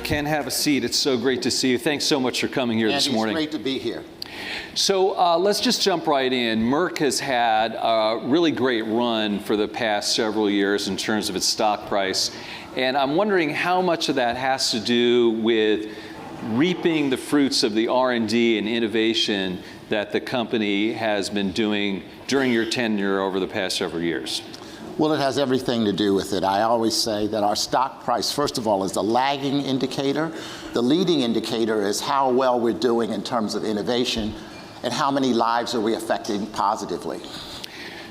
Ken, have a seat. It's so great to see you. Thanks so much for coming here this morning. It's great to be here. So let's just jump right in. Merck has had a really great run for the past several years in terms of its stock price. And I'm wondering how much of that has to do with reaping the fruits of the R&D and innovation that the company has been doing during your tenure over the past several years. Well, it has everything to do with it. I always say that our stock price, first of all, is the lagging indicator. The leading indicator is how well we're doing in terms of innovation and how many lives are we affecting positively.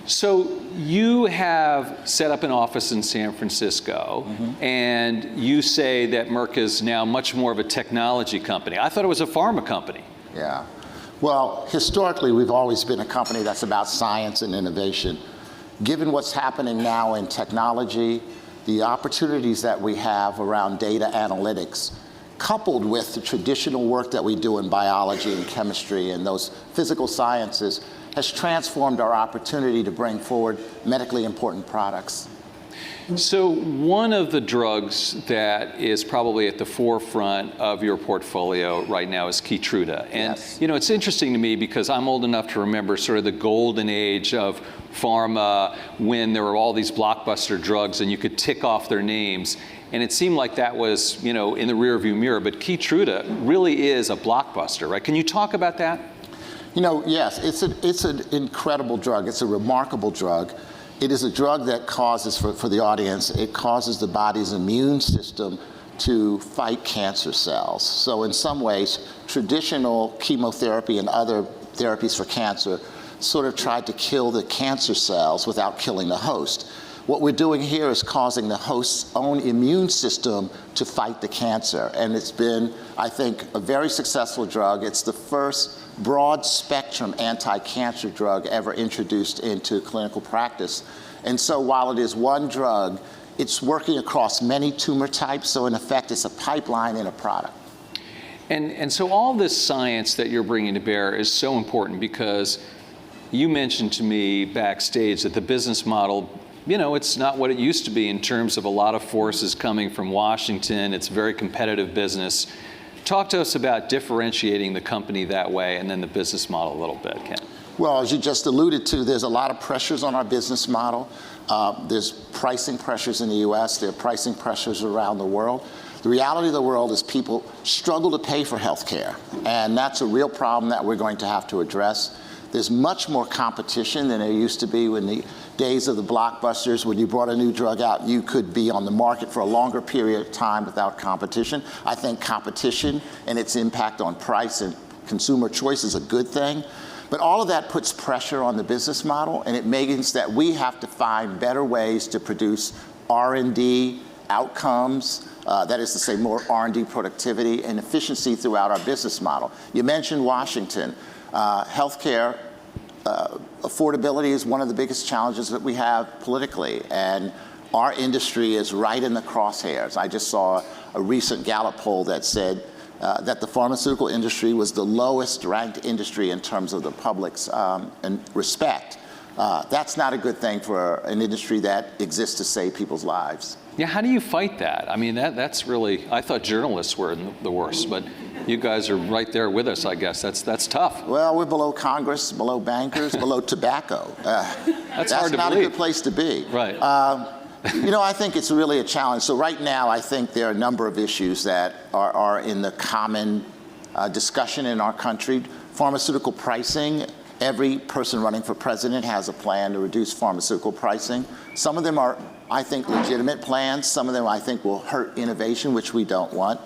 So you have set up an office in San Francisco, and you say that Merck is now much more of a technology company. I thought it was a pharma company. Yeah. Well, historically, we've always been a company that's about science and innovation. Given what's happening now in technology, the opportunities that we have around data analytics, coupled with the traditional work that we do in biology and chemistry and those physical sciences, has transformed our opportunity to bring forward medically important products. So one of the drugs that is probably at the forefront of your portfolio right now is Keytruda. And Yes. you know, it's interesting to me because I'm old enough to remember sort of the golden age of pharma when there were all these blockbuster drugs and you could tick off their names. And it seemed like that was, you know, in the rearview mirror. But Keytruda really is a blockbuster, right? Can you talk about that? You know, yes, it's an incredible drug. It's a remarkable drug. It is a drug that causes, for the audience, it causes the body's immune system to fight cancer cells. So in some ways, traditional chemotherapy and other therapies for cancer sort of tried to kill the cancer cells without killing the host. What we're doing here is causing the host's own immune system to fight the cancer. And it's been, I think, a very successful drug. It's the first broad spectrum anti-cancer drug ever introduced into clinical practice. And so while it is one drug, it's working across many tumor types. So in effect, it's a pipeline in a product. And so all this science that you're bringing to bear is so important because you mentioned to me backstage that the business model, you know, it's not what it used to be in terms of a lot of forces coming from Washington. It's a very competitive business. Talk to us about differentiating the company that way and then the business model a little bit, Ken. Well, as you just alluded to, there's a lot of pressures on our business model. There's pricing pressures in the US, there are pricing pressures around the world. The reality of the world is people struggle to pay for health care, and that's a real problem that we're going to have to address. There's much more competition than there used to be in the days of the blockbusters. When you brought a new drug out, you could be on the market for a longer period of time without competition. I think competition and its impact on price and consumer choice is a good thing. But all of that puts pressure on the business model, and it means that we have to find better ways to produce R&D outcomes, that is to say more R&D productivity and efficiency throughout our business model. You mentioned Washington. Healthcare affordability is one of the biggest challenges that we have politically, and our industry is right in the crosshairs. I just saw a recent Gallup poll that said that the pharmaceutical industry was the lowest ranked industry in terms of the public's respect. That's not a good thing for an industry that exists to save people's lives. Yeah, how do you fight that? I mean, that's really, I thought journalists were the worst, but you guys are right there with us, I guess. That's tough. Well, we're below Congress, below bankers, below tobacco. That's hard to not believe. a good place to be. Right. You know, I think it's really a challenge. So right now, I think there are a number of issues that are in the common discussion in our country. Pharmaceutical pricing. Every person running for president has a plan to reduce pharmaceutical pricing. Some of them are, I think, legitimate plans. Some of them, I think, will hurt innovation, which we don't want.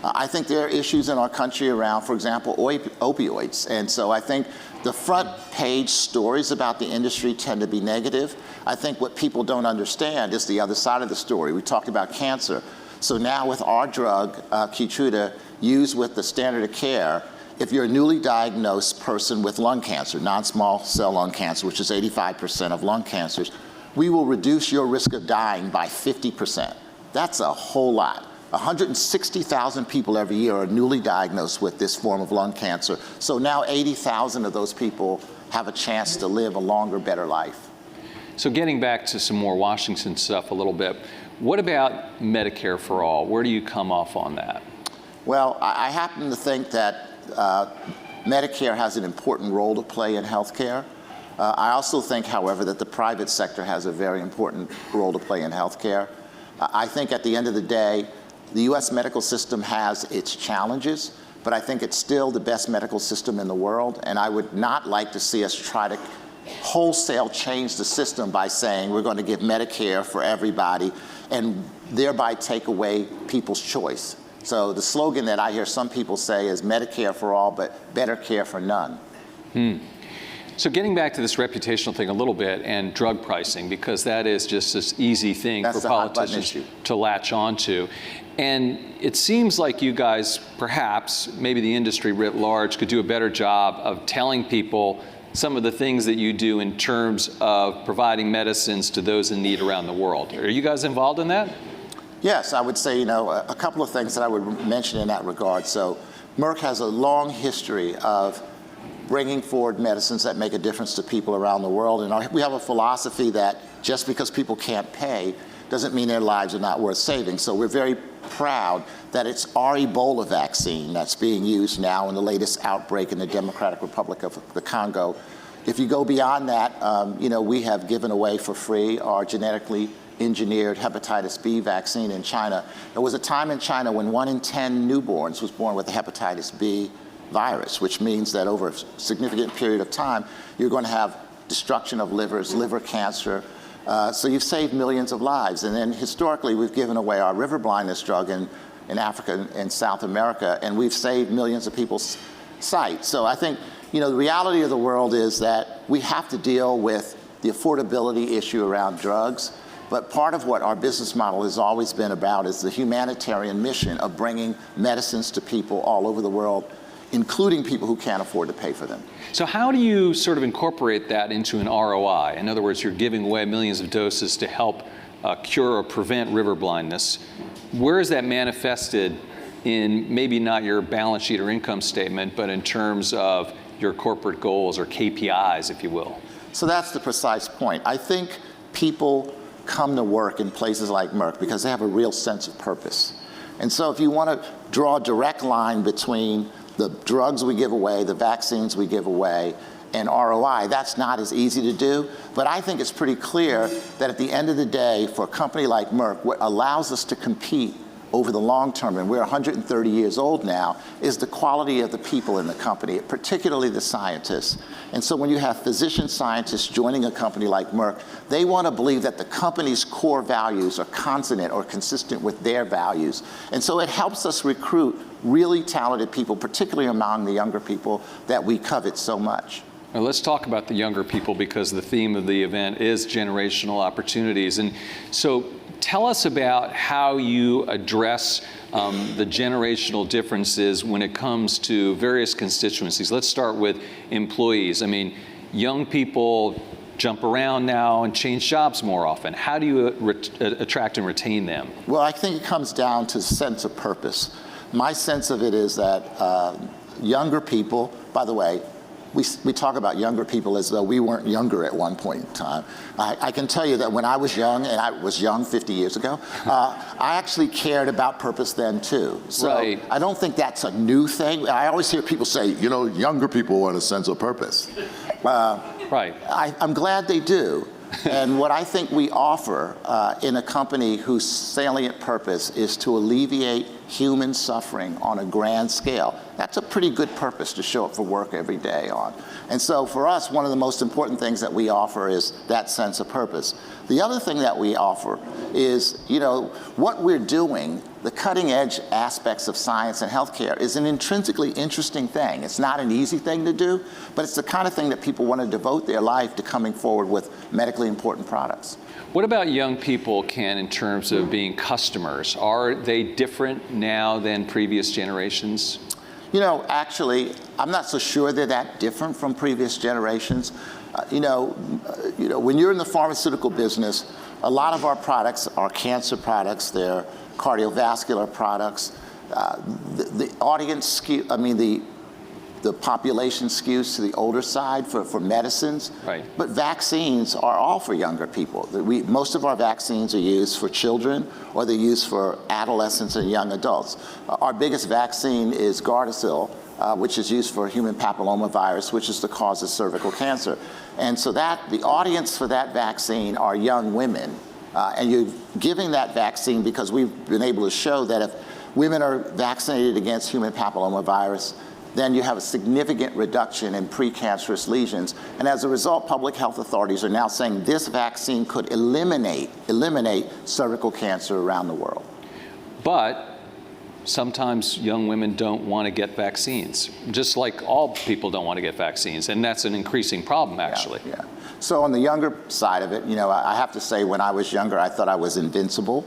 I think there are issues in our country around, for example, opioids. And so I think the front page stories about the industry tend to be negative. I think what people don't understand is the other side of the story. We talked about cancer. So now with our drug, Keytruda, used with the standard of care, if you're a newly diagnosed person with lung cancer, non-small cell lung cancer, which is 85% of lung cancers, we will reduce your risk of dying by 50%. That's a whole lot. 160,000 people every year are newly diagnosed with this form of lung cancer. So now 80,000 of those people have a chance to live a longer, better life. So getting back to some more Washington stuff a little bit, what about Medicare for all? Where do you come off on that? Well, I happen to think that Medicare has an important role to play in healthcare. I also think, however, that the private sector has a very important role to play in healthcare. I think at the end of the day, the U.S. medical system has its challenges, but I think it's still the best medical system in the world, and I would not like to see us try to wholesale change the system by saying we're going to give Medicare for everybody and thereby take away people's choice. So the slogan that I hear some people say is Medicare for all, but better care for none. So getting back to this reputational thing a little bit and drug pricing, because that is just this easy thing for politicians to latch onto. And it seems like you guys, perhaps, maybe the industry writ large, could do a better job of telling people some of the things that you do in terms of providing medicines to those in need around the world. Are you guys involved in that? Yes, I would say, a couple of things that I would mention in that regard. So Merck has a long history of bringing forward medicines that make a difference to people around the world. And we have a philosophy that just because people can't pay doesn't mean their lives are not worth saving. So we're very proud that it's our Ebola vaccine that's being used now in the latest outbreak in the Democratic Republic of the Congo. If you go beyond that, we have given away for free our genetically engineered hepatitis B vaccine in China. There was a time in China when 1 in 10 newborns was born with the hepatitis B virus, which means that over a significant period of time, you're going to have destruction of livers, liver cancer. So you've saved millions of lives. And then historically, we've given away our river blindness drug in Africa and South America, and we've saved millions of people's sight. So I think, the reality of the world is that we have to deal with the affordability issue around drugs. But part of what our business model has always been about is the humanitarian mission of bringing medicines to people all over the world, including people who can't afford to pay for them. So how do you sort of incorporate that into an ROI? In other words, you're giving away millions of doses to help cure or prevent river blindness. Where is that manifested in maybe not your balance sheet or income statement, but in terms of your corporate goals or KPIs, if you will? So that's the precise point. I think people come to work in places like Merck because they have a real sense of purpose. And so if you want to draw a direct line between the drugs we give away, the vaccines we give away, and ROI, that's not as easy to do. But I think it's pretty clear that at the end of the day, for a company like Merck, what allows us to compete over the long term, and we're 130 years old now, is the quality of the people in the company, particularly the scientists. And so when you have physician scientists joining a company like Merck, they want to believe that the company's core values are consonant or consistent with their values. And so it helps us recruit really talented people, particularly among the younger people that we covet so much. Now let's talk about the younger people, because the theme of the event is generational opportunities. And so tell us about how you address the generational differences when it comes to various constituencies. Let's start with employees. I mean, young people jump around now and change jobs more often. How do you attract and retain them? Well, I think it comes down to sense of purpose. My sense of it is that younger people, by the way, we talk about younger people as though we weren't younger at one point in time. I can tell you that when I was young, and I was young 50 years ago, I actually cared about purpose then too. So right. I don't think that's a new thing. I always hear people say, younger people want a sense of purpose. Right. I'm glad they do. And what I think we offer in a company whose salient purpose is to alleviate human suffering on a grand scale, that's a pretty good purpose to show up for work every day on. And so for us, one of the most important things that we offer is that sense of purpose. The other thing that we offer is, what we're doing, the cutting edge aspects of science and healthcare is an intrinsically interesting thing. It's not an easy thing to do, but it's the kind of thing that people want to devote their life to coming forward with medically important products. What about young people, Ken, in terms of being customers? Are they different now than previous generations? Actually, I'm not so sure they're that different from previous generations. When you're in the pharmaceutical business, a lot of our products are cancer products, they're cardiovascular products. The audience, the the population skews to the older side for medicines. Right. But vaccines are all for younger people. Most of our vaccines are used for children, or they're used for adolescents and young adults. Our biggest vaccine is Gardasil, which is used for human papillomavirus, which is the cause of cervical cancer. And so the audience for that vaccine are young women. And you're giving that vaccine because we've been able to show that if women are vaccinated against human papillomavirus, then you have a significant reduction in precancerous lesions. And as a result, public health authorities are now saying this vaccine could eliminate cervical cancer around the world. But sometimes young women don't want to get vaccines, just like all people don't want to get vaccines, and that's an increasing problem, actually. Yeah. So on the younger side of it, I have to say, when I was younger, I thought I was invincible.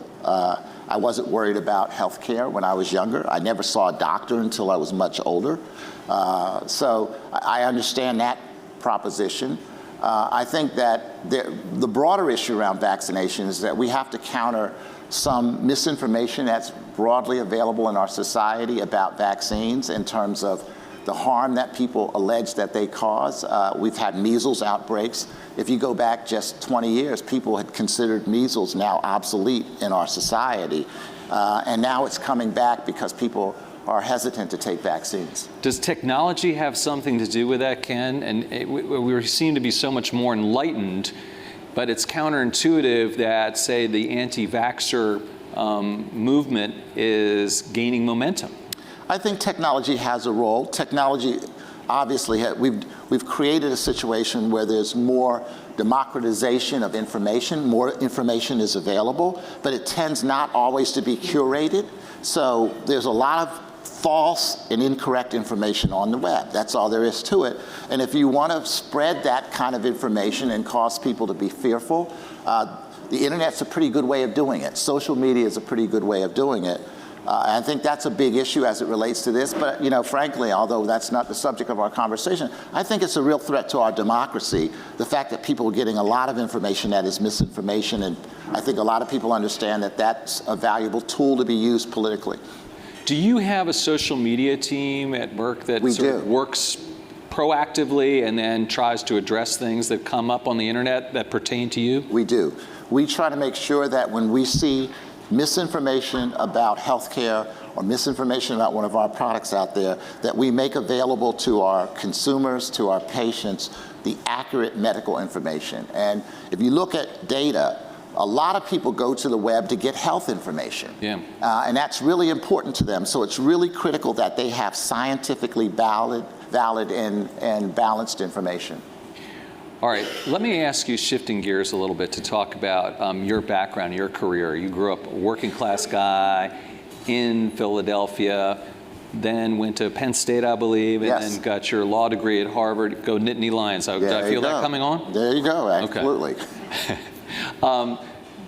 I wasn't worried about health care when I was younger. I never saw a doctor until I was much older. So I understand that proposition. I think that the broader issue around vaccination is that we have to counter some misinformation that's broadly available in our society about vaccines in terms of the harm that people allege that they cause. We've had measles outbreaks. If you go back just 20 years, people had considered measles now obsolete in our society. And now it's coming back because people are hesitant to take vaccines. Does technology have something to do with that, Ken? And we seem to be so much more enlightened, but it's counterintuitive that, say, the anti-vaxxer movement is gaining momentum. I think technology has a role. Technology, obviously, we've created a situation where there's more democratization of information. More information is available, but it tends not always to be curated. So there's a lot of false and incorrect information on the web. That's all there is to it. And if you want to spread that kind of information and cause people to be fearful, the internet's a pretty good way of doing it. Social media is a pretty good way of doing it. I think that's a big issue as it relates to this, but frankly, although that's not the subject of our conversation, I think it's a real threat to our democracy, the fact that people are getting a lot of information that is misinformation, and I think a lot of people understand that that's a valuable tool to be used politically. Do you have a social media team at Merck that works proactively and then tries to address things that come up on the internet that pertain to you? We do. We try to make sure that when we see misinformation about healthcare or misinformation about one of our products out there, that we make available to our consumers, to our patients, the accurate medical information. And if you look at data, a lot of people go to the web to get health information. Yeah. And that's really important to them. So it's really critical that they have scientifically valid and balanced information. All right, let me ask you, shifting gears a little bit, to talk about your background, your career. You grew up a working class guy in Philadelphia, then went to Penn State, I believe, and then got your law degree at Harvard. Go Nittany Lions. Did I feel that coming on? There you go, absolutely. Okay.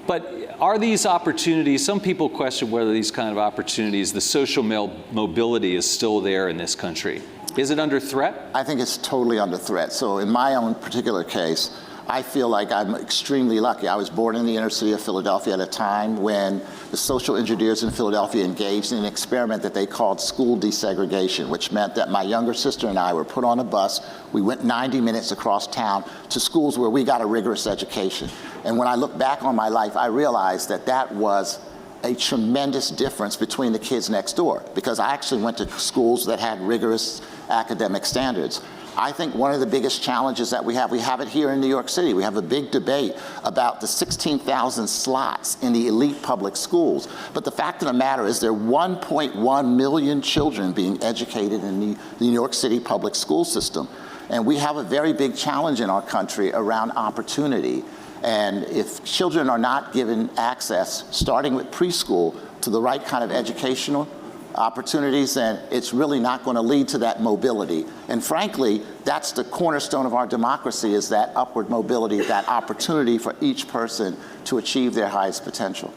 But are these opportunities, some people question whether these kind of opportunities, the social mobility is still there in this country. Is it under threat? I think it's totally under threat. So in my own particular case, I feel like I'm extremely lucky. I was born in the inner city of Philadelphia at a time when the social engineers in Philadelphia engaged in an experiment that they called school desegregation, which meant that my younger sister and I were put on a bus. We went 90 minutes across town to schools where we got a rigorous education. And when I look back on my life, I realized that that was a tremendous difference between the kids next door, because I actually went to schools that had rigorous academic standards. I think one of the biggest challenges that we have it here in New York City. We have a big debate about the 16,000 slots in the elite public schools. But the fact of the matter is there are 1.1 million children being educated in the New York City public school system. And we have a very big challenge in our country around opportunity. And if children are not given access, starting with preschool, to the right kind of educational opportunities, then it's really not going to lead to that mobility. And frankly, that's the cornerstone of our democracy, is that upward mobility, that opportunity for each person to achieve their highest potential.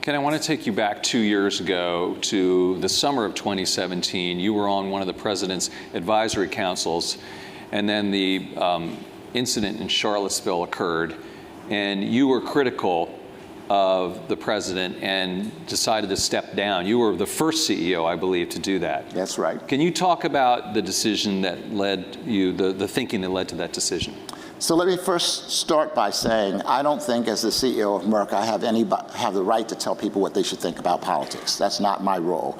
Ken, I want to take you back 2 years ago to the summer of 2017. You were on one of the president's advisory councils, and then the incident in Charlottesville occurred, and you were critical of the president and decided to step down. You were the first CEO, I believe, to do that. That's right. Can you talk about the decision that led you, the thinking that led to that decision? So let me first start by saying I don't think, as the CEO of Merck, I have the right to tell people what they should think about politics. That's not my role.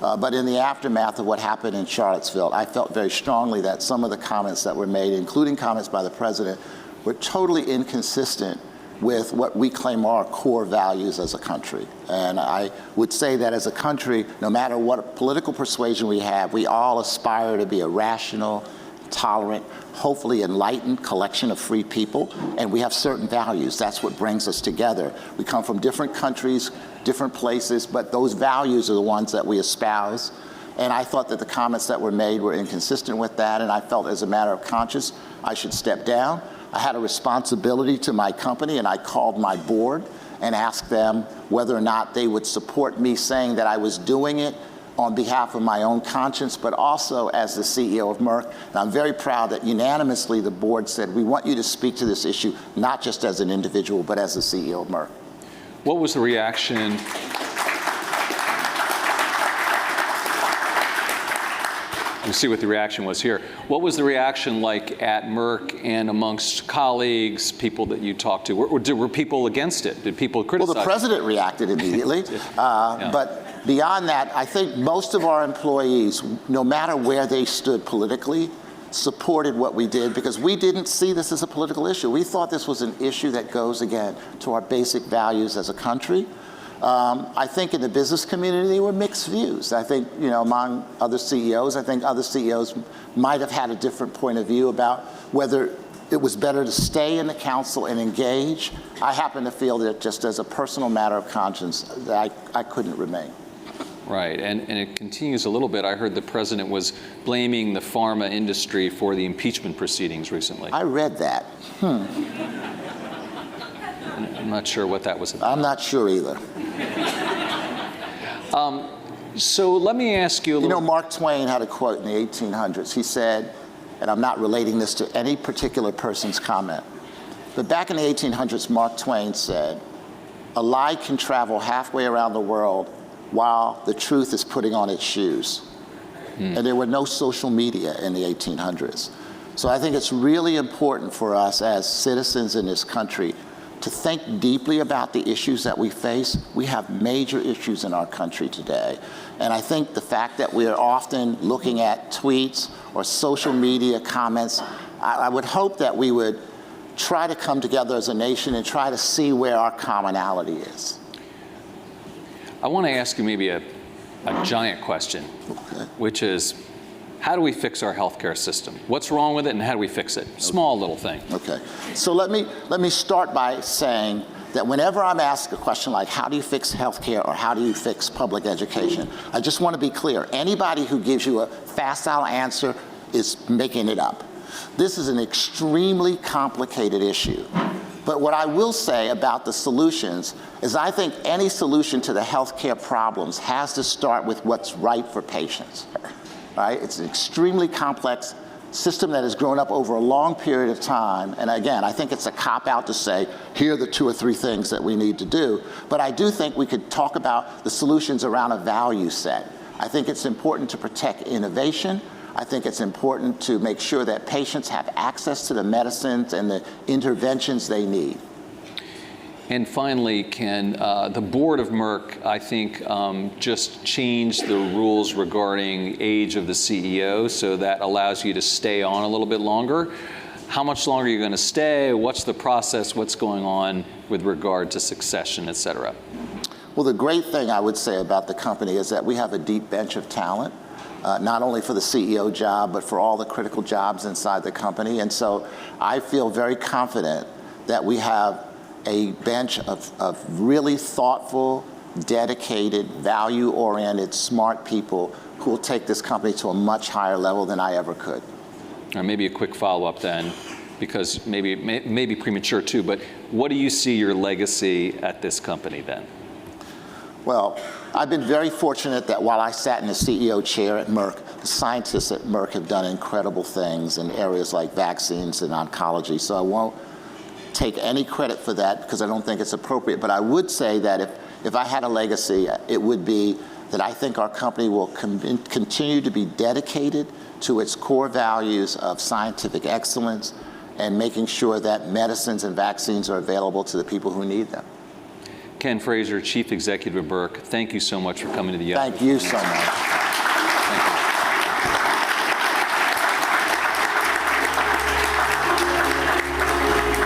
But in the aftermath of what happened in Charlottesville, I felt very strongly that some of the comments that were made, including comments by the president, were totally inconsistent with what we claim are our core values as a country. And I would say that as a country, no matter what political persuasion we have, we all aspire to be a rational, tolerant, hopefully enlightened collection of free people, and we have certain values. That's what brings us together. We come from different countries, different places, but those values are the ones that we espouse. And I thought that the comments that were made were inconsistent with that, and I felt as a matter of conscience, I should step down. I had a responsibility to my company, and I called my board and asked them whether or not they would support me saying that I was doing it on behalf of my own conscience, but also as the CEO of Merck. And I'm very proud that unanimously the board said, we want you to speak to this issue, not just as an individual, but as the CEO of Merck. What was the reaction? You see what the reaction was here. What was the reaction like at Merck and amongst colleagues, people that you talked to? Were people against it? Did people criticize? Well, the president reacted immediately. Yeah. But beyond that, I think most of our employees, no matter where they stood politically, supported what we did because we didn't see this as a political issue. We thought this was an issue that goes, again, to our basic values as a country. I think in the business community, there were mixed views. I think, among other CEOs, I think other CEOs might have had a different point of view about whether it was better to stay in the council and engage. I happen to feel that just as a personal matter of conscience, that I couldn't remain. Right, and it continues a little bit. I heard the president was blaming the pharma industry for the impeachment proceedings recently. I read that. I'm not sure what that was about. I'm not sure either. So let me ask you a little... Mark Twain had a quote in the 1800s. He said, and I'm not relating this to any particular person's comment, but back in the 1800s, Mark Twain said, a lie can travel halfway around the world while the truth is putting on its shoes. And there were no social media in the 1800s. So I think it's really important for us as citizens in this country to think deeply about the issues that we face. We have major issues in our country today. And I think the fact that we are often looking at tweets or social media comments, I would hope that we would try to come together as a nation and try to see where our commonality is. I want to ask you maybe a giant question, which is, how do we fix our healthcare system? What's wrong with it, and how do we fix it? Small little thing. Okay. So let me start by saying that whenever I'm asked a question like, how do you fix healthcare or how do you fix public education, I just want to be clear. Anybody who gives you a facile answer is making it up. This is an extremely complicated issue. But what I will say about the solutions is I think any solution to the healthcare problems has to start with what's right for patients. Right? It's an extremely complex system that has grown up over a long period of time. And again, I think it's a cop-out to say, here are the 2 or 3 things that we need to do. But I do think we could talk about the solutions around a value set. I think it's important to protect innovation. I think it's important to make sure that patients have access to the medicines and the interventions they need. And finally, can the board of Merck, I think, just change the rules regarding age of the CEO so that allows you to stay on a little bit longer? How much longer are you going to stay? What's the process? What's going on with regard to succession, et cetera? Well, the great thing I would say about the company is that we have a deep bench of talent, not only for the CEO job, but for all the critical jobs inside the company. And so I feel very confident that we have a bench of really thoughtful, dedicated, value-oriented, smart people who will take this company to a much higher level than I ever could. Maybe a quick follow-up then, because maybe premature too, but what do you see your legacy at this company then? Well, I've been very fortunate that while I sat in the CEO chair at Merck, the scientists at Merck have done incredible things in areas like vaccines and oncology, so I won't take any credit for that because I don't think it's appropriate. But I would say that if I had a legacy, it would be that I think our company will continue to be dedicated to its core values of scientific excellence and making sure that medicines and vaccines are available to the people who need them. Ken Frazier, Chief Executive of Merck, thank you so much for coming to the Yahoo. Thank you so much.